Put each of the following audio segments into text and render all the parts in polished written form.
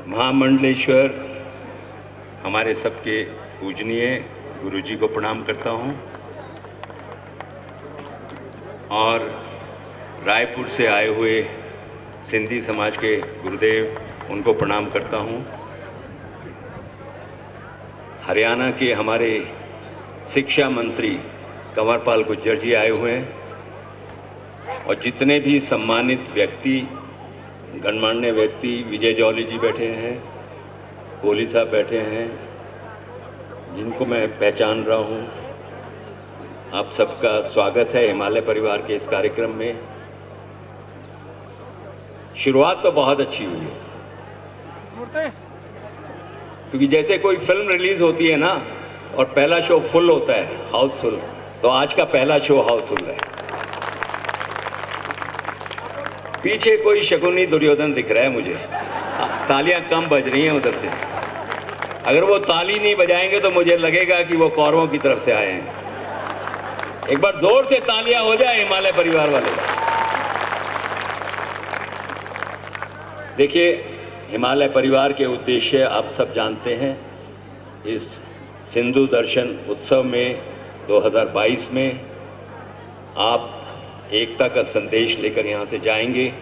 महामंडलेश्वर हमारे सबके पूजनीय गुरुजी को प्रणाम करता हूं और रायपुर से आए हुए सिंधी समाज के गुरुदेव उनको प्रणाम करता हूं। हरियाणा के हमारे शिक्षा मंत्री कंवरपाल गुर्जर जी आए हुए हैं और जितने भी सम्मानित व्यक्ति, गणमान्य व्यक्ति, विजय जौली जी बैठे हैं, कोहली साहब बैठे हैं, जिनको मैं पहचान रहा हूं, आप सबका स्वागत है हिमालय परिवार के इस कार्यक्रम में। शुरुआत तो बहुत अच्छी हुई है, क्योंकि जैसे कोई फिल्म रिलीज होती है ना और पहला शो फुल होता है, हाउसफुल, तो आज का पहला शो हाउसफुल है। पीछे कोई शकुनी दुर्योधन दिख रहा है मुझे, तालियां कम बज रही हैं उधर से। अगर वो ताली नहीं बजाएंगे तो मुझे लगेगा कि वो कौरवों की तरफ से आए हैं। एक बार जोर से तालियां हो जाए हिमालय परिवार वाले। देखिए, हिमालय परिवार के उद्देश्य आप सब जानते हैं। इस सिंधु दर्शन उत्सव में 2022 में आप एकता का संदेश लेकर यहाँ से जाएंगे,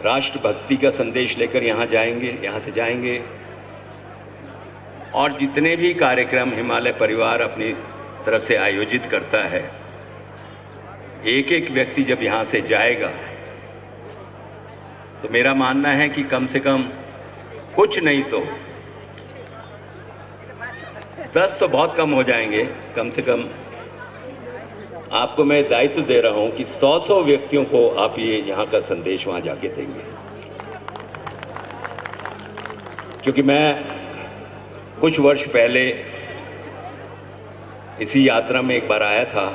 राष्ट्रभक्ति का संदेश लेकर यहाँ से जाएंगे और जितने भी कार्यक्रम हिमालय परिवार अपनी तरफ से आयोजित करता है, एक एक व्यक्ति जब यहाँ से जाएगा तो मेरा मानना है कि कम से कम कुछ नहीं तो 10 तो बहुत कम हो जाएंगे, कम से कम आपको मैं दायित्व दे रहा हूं कि 100 व्यक्तियों को आप ये यहाँ का संदेश वहां जाके देंगे। क्योंकि मैं कुछ वर्ष पहले इसी यात्रा में एक बार आया था,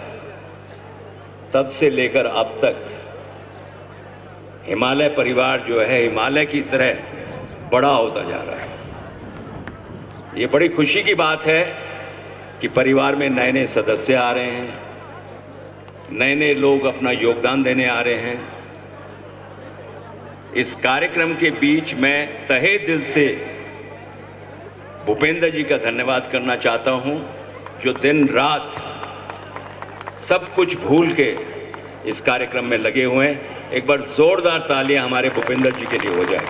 तब से लेकर अब तक हिमालय परिवार जो है हिमालय की तरह बड़ा होता जा रहा है। ये बड़ी खुशी की बात है कि परिवार में नए नए सदस्य आ रहे हैं, नए नए लोग अपना योगदान देने आ रहे हैं। इस कार्यक्रम के बीच मैं तहे दिल से भूपेंद्र जी का धन्यवाद करना चाहता हूं, जो दिन रात सब कुछ भूल के इस कार्यक्रम में लगे हुए हैं। एक बार जोरदार तालियां हमारे भूपेंद्र जी के लिए हो जाए,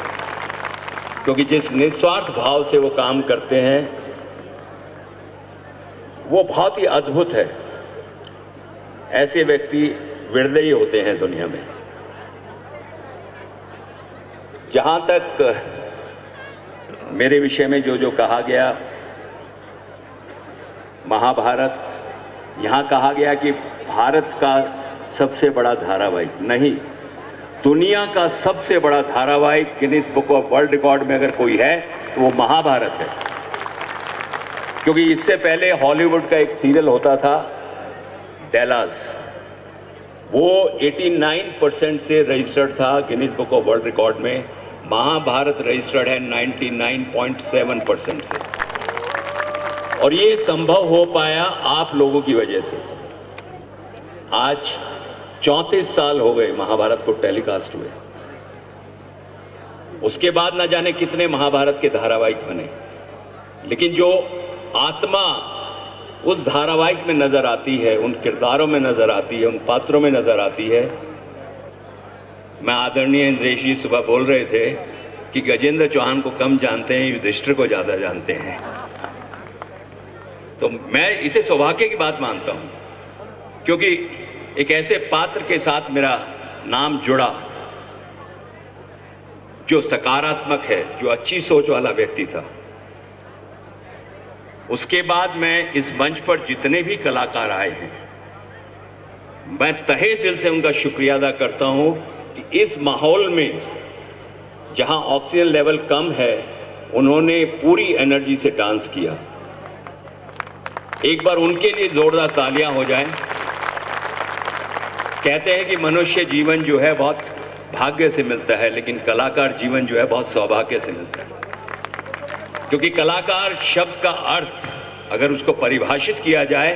क्योंकि जिस निस्वार्थ भाव से वो काम करते हैं वो बहुत ही अद्भुत है। ऐसे व्यक्ति विरले ही होते हैं दुनिया में। जहां तक मेरे विषय में जो कहा गया, महाभारत, यहां कहा गया कि भारत का सबसे बड़ा धारावाहिक नहीं, दुनिया का सबसे बड़ा धारावाहिक Guinness book of world record में अगर कोई है तो वो महाभारत है। क्योंकि इससे पहले हॉलीवुड का एक सीरियल होता था डेलास, वो 89% से रजिस्टर्ड था Guinness book of world record में। महाभारत रजिस्टर्ड है 99.7% से, और ये संभव हो पाया आप लोगों की वजह से। आज 34 साल हो गए महाभारत को टेलीकास्ट हुए। उसके बाद ना जाने कितने महाभारत के धारावाहिक बने, लेकिन जो आत्मा उस धारावाहिक में नजर आती है, उन किरदारों में नजर आती है, उन पात्रों में नजर आती है। मैं आदरणीय इंद्रेश जी सुबह बोल रहे थे कि गजेंद्र चौहान को कम जानते हैं, युधिष्ठिर को ज्यादा जानते हैं। तो मैं इसे सौभाग्य की बात मानता हूं, क्योंकि एक ऐसे पात्र के साथ मेरा नाम जुड़ा जो सकारात्मक है, जो अच्छी सोच वाला व्यक्ति था। उसके बाद मैं इस मंच पर जितने भी कलाकार आए हैं, मैं तहे दिल से उनका शुक्रिया अदा करता हूं कि इस माहौल में जहां ऑक्सीजन लेवल कम है, उन्होंने पूरी एनर्जी से डांस किया। एक बार उनके लिए जोरदार तालियां हो जाएं। कहते हैं कि मनुष्य जीवन जो है बहुत भाग्य से मिलता है, लेकिन कलाकार जीवन जो है बहुत सौभाग्य से मिलता है। क्योंकि कलाकार शब्द का अर्थ अगर उसको परिभाषित किया जाए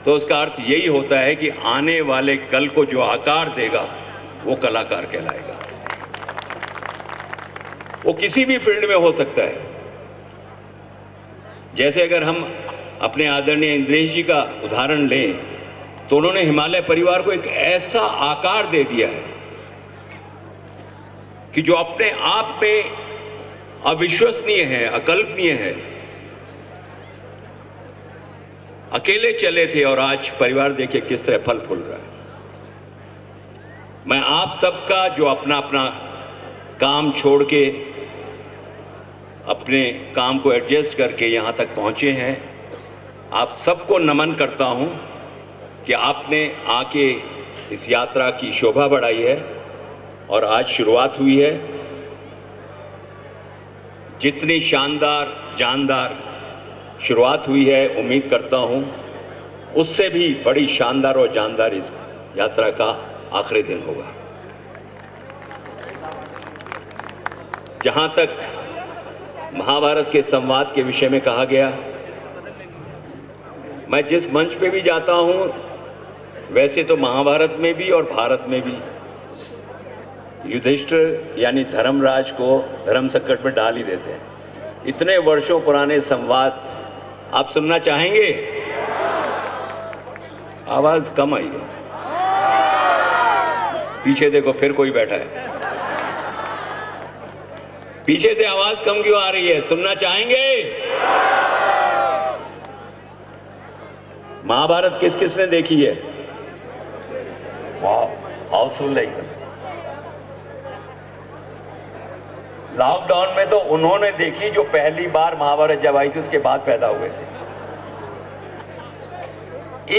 तो उसका अर्थ यही होता है कि आने वाले कल को जो आकार देगा वो कलाकार कहलाएगा। वो किसी भी फील्ड में हो सकता है। जैसे अगर हम अपने आदरणीय इंद्रेश जी का उदाहरण लें तो उन्होंने हिमालय परिवार को एक ऐसा आकार दे दिया है कि जो अपने आप में अविश्वसनीय है, अकल्पनीय है। अकेले चले थे और आज परिवार देखिए किस तरह फल फूल रहा है। मैं आप सबका जो अपना अपना काम छोड़ के अपने काम को एडजस्ट करके यहां तक पहुंचे हैं, आप सबको नमन करता हूं कि आपने आके इस यात्रा की शोभा बढ़ाई है और आज शुरुआत हुई है। जितनी शानदार जानदार शुरुआत हुई है, उम्मीद करता हूं उससे भी बड़ी शानदार और जानदार इस यात्रा का आखिरी दिन होगा। जहां तक महाभारत के संवाद के विषय में कहा गया, मैं जिस मंच पे भी जाता हूं, वैसे तो महाभारत में भी और भारत में भी युधिष्ठिर यानी धर्मराज को धर्म संकट में डाल ही देते हैं। इतने वर्षों पुराने संवाद आप सुनना चाहेंगे? आवाज कम आई है, पीछे देखो फिर कोई बैठा है। पीछे से आवाज कम क्यों आ रही है? सुनना चाहेंगे? महाभारत किस किस ने देखी है? हाउसफुल है। लॉकडाउन में तो उन्होंने देखी जो पहली बार महाभारत जब आई थी उसके बाद पैदा हुए थे।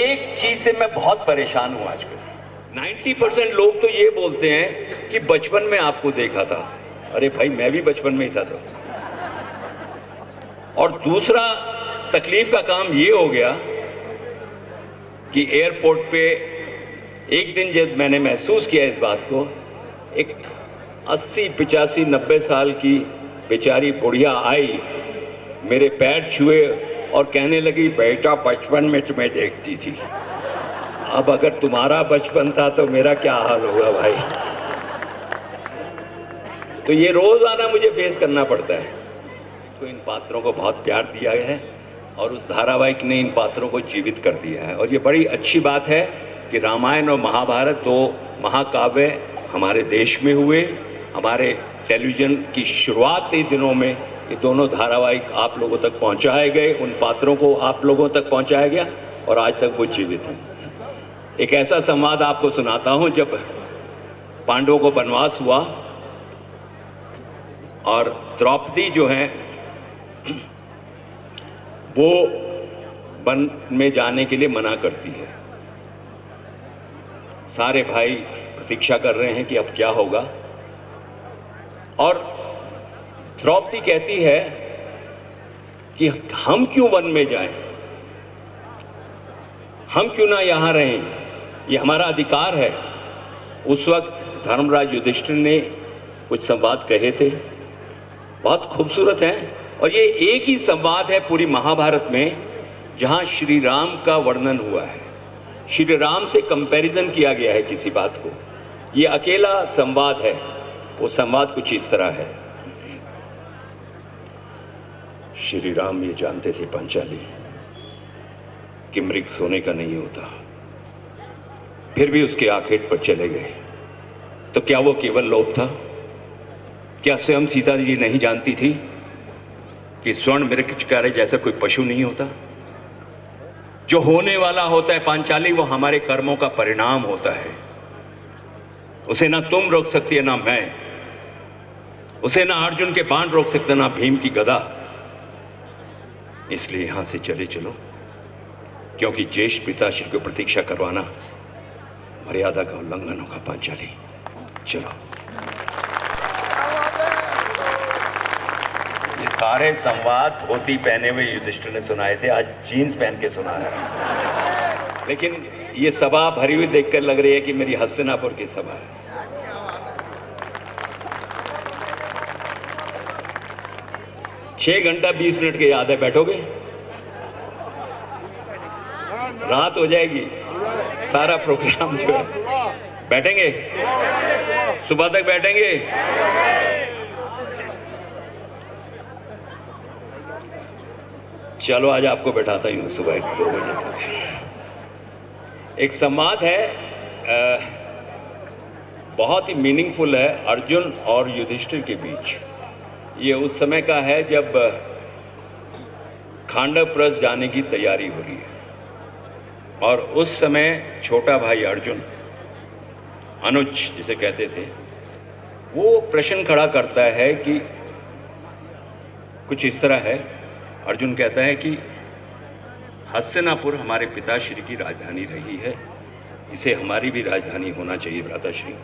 एक चीज से मैं बहुत परेशान हूं आजकल। 90% लोग तो ये बोलते हैं कि बचपन में आपको देखा था। अरे भाई, मैं भी बचपन में ही था तो। और दूसरा तकलीफ का काम ये हो गया कि एयरपोर्ट पे एक दिन जब मैंने महसूस किया इस बात को, एक 80, 85, 90 साल की बेचारी बुढ़िया आई, मेरे पैर छुए और कहने लगी, बेटा बचपन में तुम्हें देखती थी। अब अगर तुम्हारा बचपन था तो मेरा क्या हाल होगा भाई। तो ये रोजाना मुझे फेस करना पड़ता है। तो इन पात्रों को बहुत प्यार दिया है और उस धारावाहिक ने इन पात्रों को जीवित कर दिया है। और ये बड़ी अच्छी बात है कि रामायण और महाभारत दो महाकाव्य हमारे देश में हुए। हमारे टेलीविजन की शुरुआती दिनों में ये दोनों धारावाहिक आप लोगों तक पहुंचाए गए, उन पात्रों को आप लोगों तक पहुंचाया गया और आज तक वो जीवित हैं। एक ऐसा संवाद आपको सुनाता हूं, जब पांडवों को वनवास हुआ और द्रौपदी जो है वो वन में जाने के लिए मना करती है। सारे भाई प्रतीक्षा कर रहे हैं कि अब क्या होगा, और द्रौपदी कहती है कि हम क्यों वन में जाएं, हम क्यों ना यहां रहें, ये हमारा अधिकार है। उस वक्त धर्मराज युधिष्ठिर ने कुछ संवाद कहे थे, बहुत खूबसूरत हैं। और ये एक ही संवाद है पूरी महाभारत में जहां श्री राम का वर्णन हुआ है, श्री राम से कंपैरिजन किया गया है किसी बात को। ये अकेला संवाद है। वो संवाद कुछ इस तरह है। श्री राम ये जानते थे पांचाली कि मृग सोने का नहीं होता, फिर भी उसके आखेट पर चले गए। तो क्या वो केवल लोभ था? क्या स्वयं सीता जी नहीं जानती थी कि स्वर्ण मृगचकारे जैसा कोई पशु नहीं होता? जो होने वाला होता है पांचाली, वो हमारे कर्मों का परिणाम होता है। उसे ना तुम रोक सकती है ना मैं, उसे ना अर्जुन के बाण रोक सकते ना भीम की गदा। इसलिए यहां से चले चलो, क्योंकि ज्येष्ठ पिताश्री को प्रतीक्षा करवाना मर्यादा का उल्लंघन होगा। पांचाली चलो। ये सारे संवाद धोती पहने हुए युधिष्ठिर ने सुनाए थे, आज जीन्स पहन के सुना है। लेकिन ये सभा भरी हुई देखकर लग रही है कि मेरी हस्तिनापुर की सभा है। छह घंटा 20 मिनट के याद है, बैठोगे? रात हो जाएगी, सारा प्रोग्राम जो है। बैठेंगे? सुबह तक बैठेंगे? चलो आज आपको बैठाता ही हूँ सुबह 2 बजे तक। एक संवाद है, बहुत ही मीनिंगफुल है, अर्जुन और युधिष्ठिर के बीच। ये उस समय का है जब खांडवप्रस्थ जाने की तैयारी हो रही है और उस समय छोटा भाई अर्जुन, अनुज जिसे कहते थे, वो प्रश्न खड़ा करता है कि कुछ इस तरह है। अर्जुन कहता है कि हस्तिनापुर हमारे पिताश्री की राजधानी रही है, इसे हमारी भी राजधानी होना चाहिए भ्राताश्री।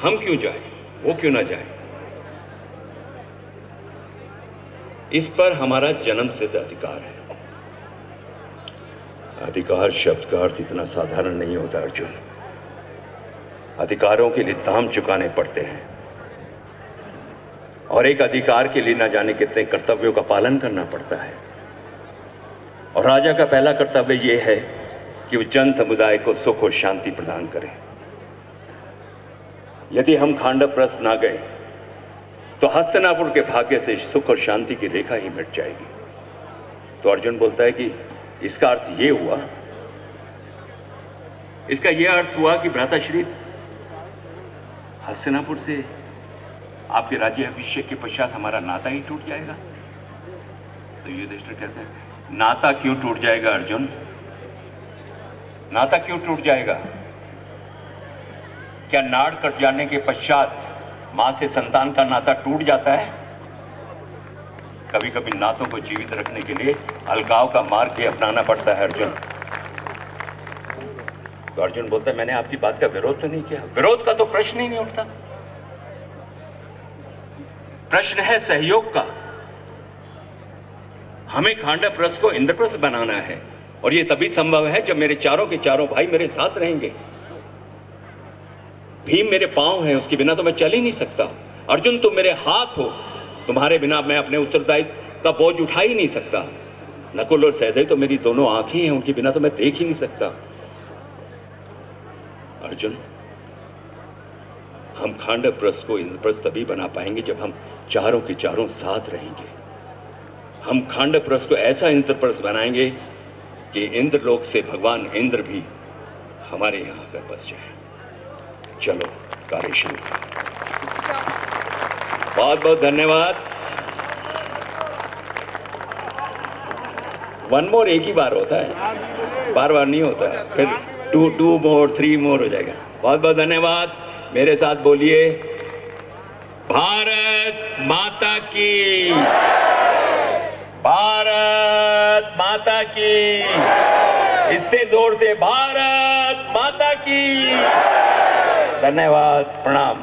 हम क्यों जाएं, वो क्यों ना जाएं? इस पर हमारा जन्मसिद्ध अधिकार है। अधिकार शब्द का अर्थ इतना साधारण नहीं होता अर्जुन। अधिकारों के लिए दाम चुकाने पड़ते हैं और एक अधिकार के लिए ना जाने कितने कर्तव्यों का पालन करना पड़ता है। और राजा का पहला कर्तव्य यह है कि वो जन समुदाय को सुख और शांति प्रदान करें। यदि हम खांडवप्रस्थ ना गए तो हस्तिनापुर के भाग्य से सुख और शांति की रेखा ही मिट जाएगी। तो अर्जुन बोलता है कि इसका अर्थ ये हुआ, इसका यह अर्थ हुआ कि भ्राताश्री हस्तिनापुर से आपके राज्याभिषेक के पश्चात हमारा नाता ही टूट जाएगा। तो युधिष्ठिर कहते हैं, नाता क्यों टूट जाएगा अर्जुन? नाता क्यों टूट जाएगा? क्या नाड़ कट जाने के पश्चात मां से संतान का नाता टूट जाता है? कभी कभी नातों को जीवित रखने के लिए अलगाव का मार्ग भी अपनाना पड़ता है अर्जुन। तो अर्जुन बोलता है, मैंने आपकी बात का विरोध तो नहीं किया। विरोध का तो प्रश्न ही नहीं उठता। प्रश्न है सहयोग का। हमें खांडवप्रस्थ को इंद्रप्रस्थ बनाना है और यह तभी संभव है जब मेरे चारों के चारों भाई मेरे साथ रहेंगे। भीम मेरे पांव है, उसके बिना तो मैं चल ही नहीं सकता। अर्जुन तुम मेरे हाथ हो, तुम्हारे बिना मैं अपने उत्तरदायित्व का बोझ उठा ही नहीं सकता। नकुल और सहदेव तो मेरी दोनों आंखें हैं, उनके बिना तो मैं देख ही नहीं सकता। अर्जुन, हम खांडवप्रस्थ को इंद्रप्रस्थ तभी बना पाएंगे जब हम चारों के चारों साथ रहेंगे। हम खांडवप्रस्थ को ऐसा इंद्रप्रस्थ बनाएंगे कि इंद्रलोक से भगवान इंद्र भी हमारे यहां आकर बस जाए। चलो कार्य शुरू। बहुत बहुत धन्यवाद। वन मोर एक ही बार होता है, बार बार नहीं होता है। फिर 2 मोर 3 मोर हो जाएगा। बहुत बहुत धन्यवाद। मेरे साथ बोलिए, भारत माता की, भारत माता की। इससे जोर से, भारत माता की। धन्यवाद, प्रणाम।